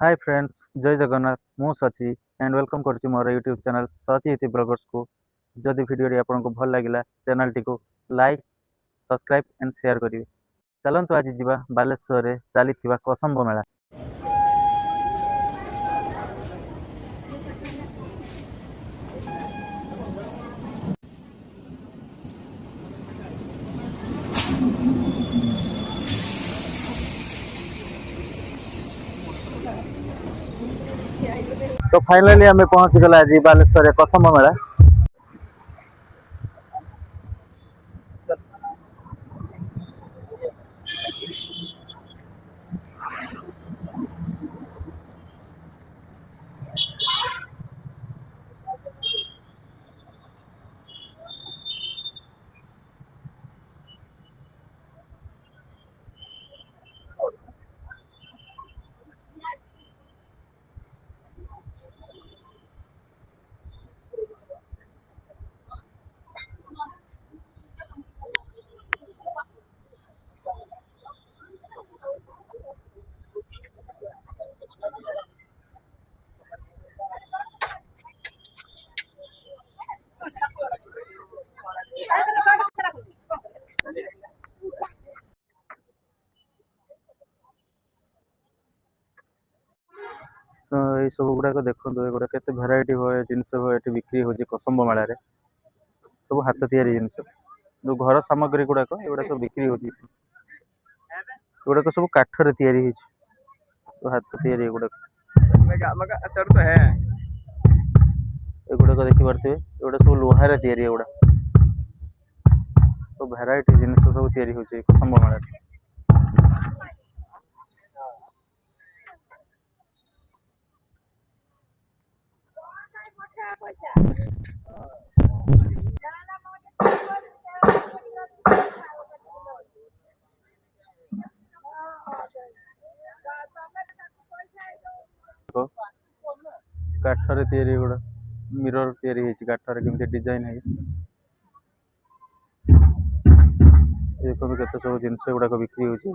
Hi friends, जय जगन्नाथ। मु सची and welcome करछि मोर यूट्यूब चैनल सची इति ब्लॉगर्स को। जदि वीडियो आपको भल लगिला चैनल टी को लाइक, सब्सक्राइब एंड शेयर करिवे। चलंतु आज जिबा बालेश्वर रे चलीथिबा कसंब मेला। तो फाइनली हमें पहुंच गला आज बालेश्वर रे कसंब मेला। तो ये सब गुड़ाक देखो एगुड़ा के भेराइटी हुए जिनस ये बिक्री हो कसंब मेला सब हाथ तैयारी जिनस जो घर सामग्री गुड़ाक एगुड़ा सब बिक्री हो गुड़ाक सब काठर तैयारी हाथ तैयारी गुड़ाक एगुड़ाक देखी पारे एगुड़ा सब लुहार तैयारी एगुड़ा सब भेराइटी जिनस सब तैयारी होची कसंब मेला। काठर तैयारी गुड़ा मिरर तैयारी काठर केमती डिजाइन है देखो केते सब जिनस गुड़ाक बिक्री होची।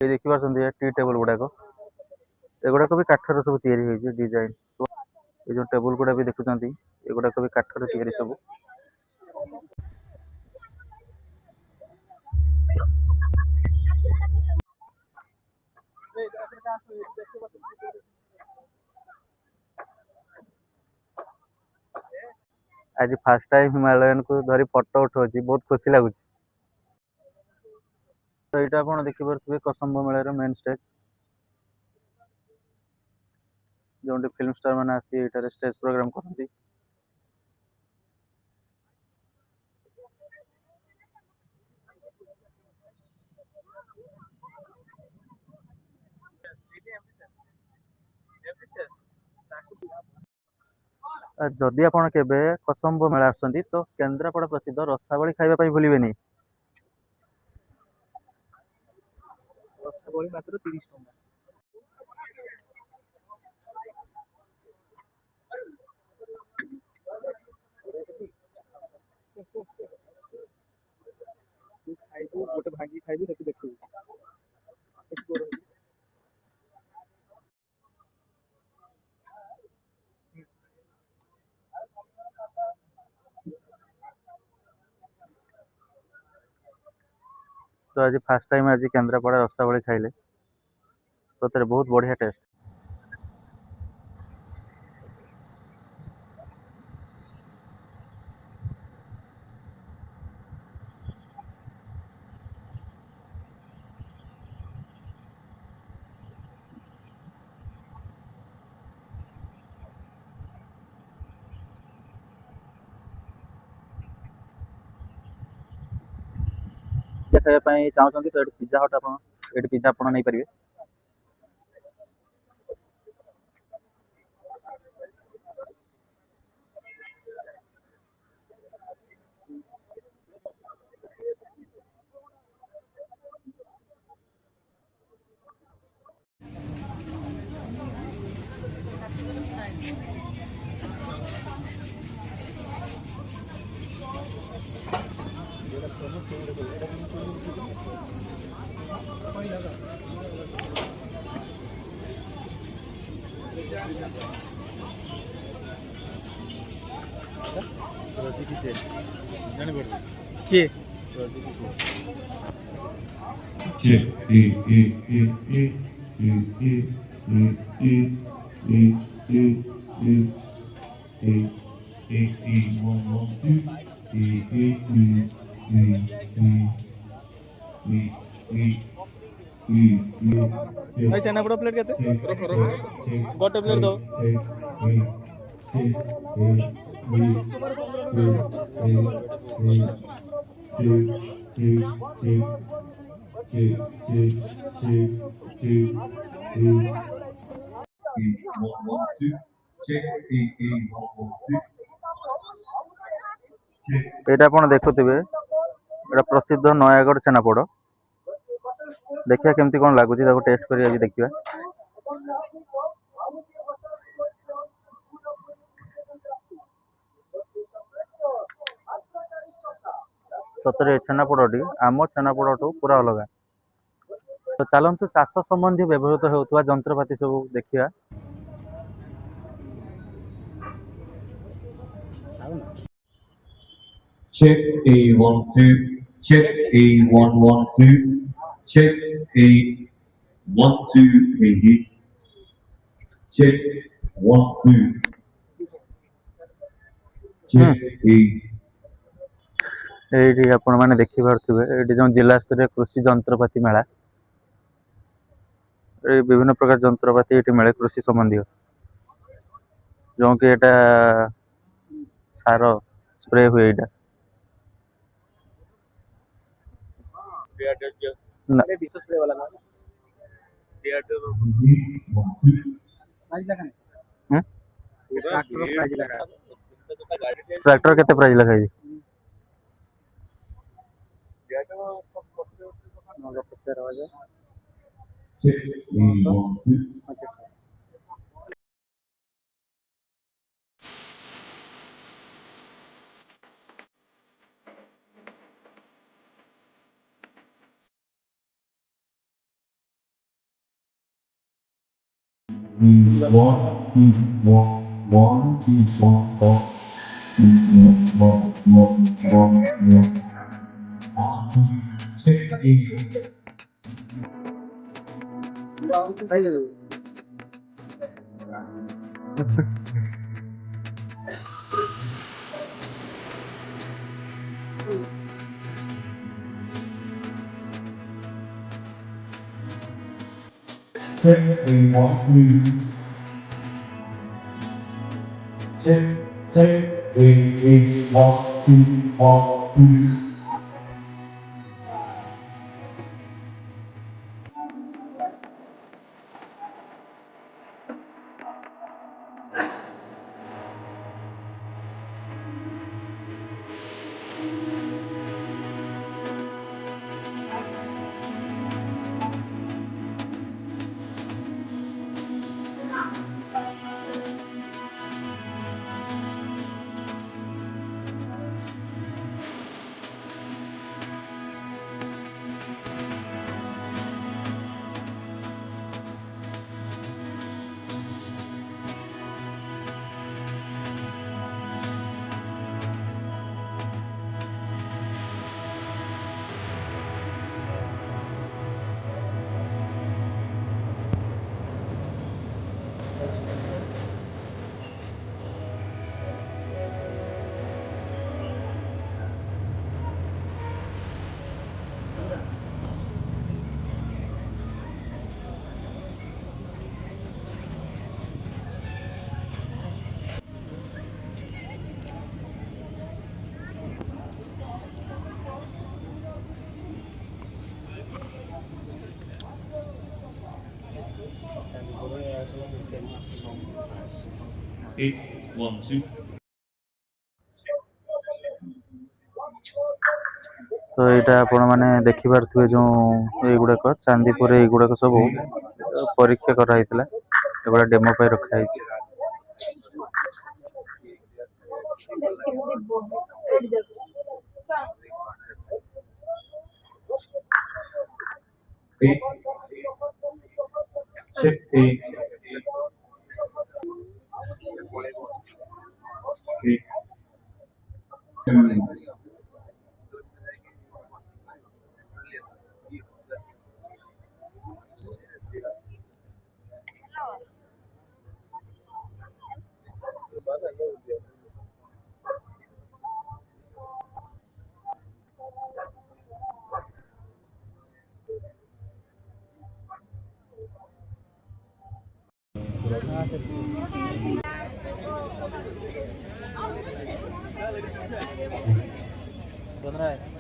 ये देखि पारछन्ती टी टेबल गुड़ाक एगुड़ाक भी काठर सब तैयारी होइछि डिजाइन ये जो टेबल गुड़ा भी देखुछन्ती एगुड़ाक भी काठर तैयारी सब आज फर्स्ट टाइम हिमालयन को धरी फोटो उठाउछि बहुत खुशी लागुछि तो एटा आपण देखि पारुथिबे कसम्ब मेଳାର मेन स्टेज जोंटे फिल्म स्टार माने आसी एटारे स्टेज प्रोग्राम करନ୍ତି जदि आपण केबे कसम्ब मेळा आछन्ती तो केन्द्रापड़ा प्रसिद्ध रसावली खाइबा पई भूलिबेनी रसावली मात्र 30 टଙ୍କା तू खाइबू गोटे भांगी खाइबू सेठी देखिबू तो आज फर्स्ट टाइम आज केन्द्रापड़ा रसावली खाइले तो तेरे बहुत बढ़िया टेस्ट खाइबा पई चाहछन्ती तो एठी पिज्जा हट आपण एठी पिज्जा आपण नै परिबे କିଏ ଭାଇ ଛେନାପୋଡ଼ ପ୍ଲେଟ୍ କେତେ ଗୋଟେ ପ୍ଲେଟ୍ ଦବ एटा आपण देखुथिबे एटा प्रसिद्ध नयागढ़ छेनापोड़ देखिया केमती कोन लागुची ताको टेस्ट करी आज देखिबा सतरे छेनापोड़टी आम छेनापोड़टू पूरा अलग तो चलतु चाष संबंधी व्यवहृत होउतबा जंत्रपाति सब देखिया Check A12. Check A112. Check A12 maybe. Check 12. Check A. एठी आपण माने देखि पारथिबे एठी जो जिला स्तरीय कृषि जंत्रपाति मेला ए विभिन्न प्रकार जंत्रपाति एठी मेले कृषि संबंधी जो कि एटा सार स्प्रे हुए एटा ना विश्व स्प्रे वाला ना प्राइस लगा हम्म ट्रैक्टर प्राइस लगा ट्रैक्टर केते प्राइस लगाई Check A12. Check A. Check A1 check A1 A12 ତ ଏଇଟା ଆପଣମାନେ ଦେଖିପାରୁଥିବେ ଯେଉଁ ଏଇଗୁଡ଼ାକ ଚାନ୍ଦିପୁରରେ ଏଇଗୁଡ଼ାକ ସବୁ ପରୀକ୍ଷା କରାହେଇଥିଲା, ଏଗୁଡ଼ା ଡେମୋ ପାଇଁ ରଖାହେଇଛି। A. Check A. बन रहा है।